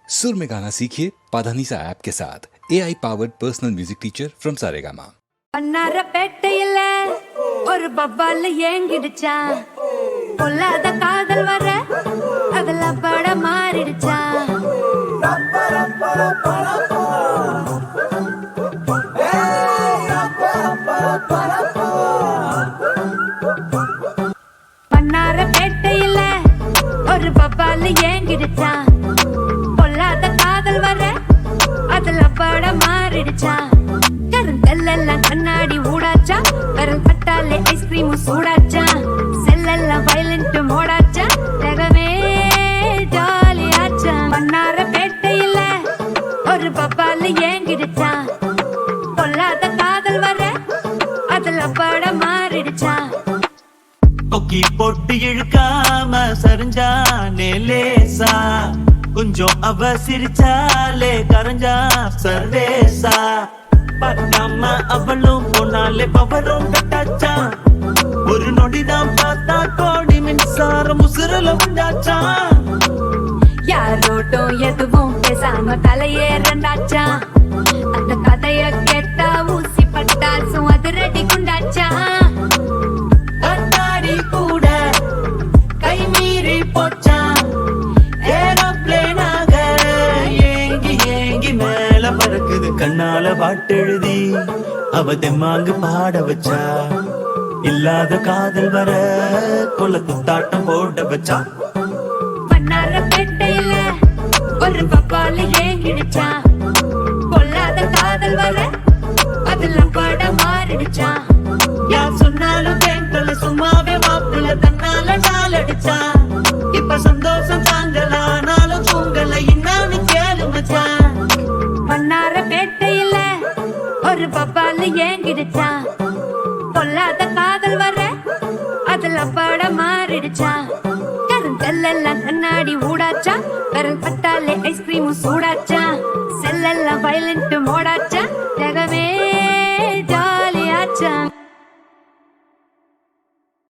सुर में गाना सीखिए पाधानीसा ऐप के साथ AI powered personal music teacher from Saregama. அன்னாரப்பேட்டையில ஒரு பப்பால ஏங்கிடுச்சான், பொல்லாத காதல் வர அதுல பட மாறிடுச்சான். அன்னாரப்பேட்டையில ஒரு பப்பால ஏங்கிடுச்சான், பொல்லாத காதல் வர அதுல பட மாறிடுச்சான். கருந்தெல்லாம் கண்ணாடி ஊடாச்சா, கருள் பட்டாலே ஐஸ்கிரீம் சூடாச்சா, செல்லெல்லாம் வயலண்ட் மோடாச்சா, ஜகமே ஜாலியாச்சா. மன்னாரப்பேட்டையில ஒரு பப்பால ஏங்கிடுச்சா, பொல்லாத காதல் வர அதுல பட மாறிடுச்சா. கொக்கி போட்டு இழுக்காம சரிஞ்சானே லேசா, கொஞ்சம் அவ சிரிச்சாலே கரைஞ்சா சர்வேசா. பார்க்காம அவளும் போனாலே பவரும் கட்டாச்சா, ஒரு நொடிதான் பார்த்தா கோடி மின்சாரம் உசுரல உண்டாச்சா. யாரோட்டும் எதுவும் பேசாம தலையேறண்டாச்சா, அந்த கதைய கேட்டா ஊசி பட்டாசும் அதிரடி குண்டாச்சா. கண்ணாடி கூட கை மீறி போச்சா, ஏரோப்ளேனாக ஏங்கி ஏங்கி மேல பறக்குது. கண்ணால பாட்டெழுதி அவ தெம்மாங்கு பாட வச்சா, இல்லாத காதல் வர கொல குத்தாட்டம் போட வச்சா. மன்னாரப்பேட்டையில ஒரு பப்பால ஏங்கிடுச்சா, பொல்லாத காதல் வர அதுல பட மாறிடுச்சா. யார் சொன்னாலும் கேட்கல, சும்மாவே மாப்பிள்ள தன்னால நாளடிச்சா. இப்ப சந்தோஷம் தாங்கலானாலும் தூங்கல, இன்னான்னு கேளு மச்சான். மன்னாரப்பேட்டையில ஒரு பப்பால ஏங்கிடுச்சா, பொல்லாத காதல் வர அதுல பட மாறிடுச்சா. கருந்தெல்லாம் கண்ணாடி ஊடாச்சா, கருள் பட்டாலே ஐஸ்கிரீம் சூடாச்சா, செல்லெல்லாம் வயலண்ட் மோடாச்சா, ஜகமே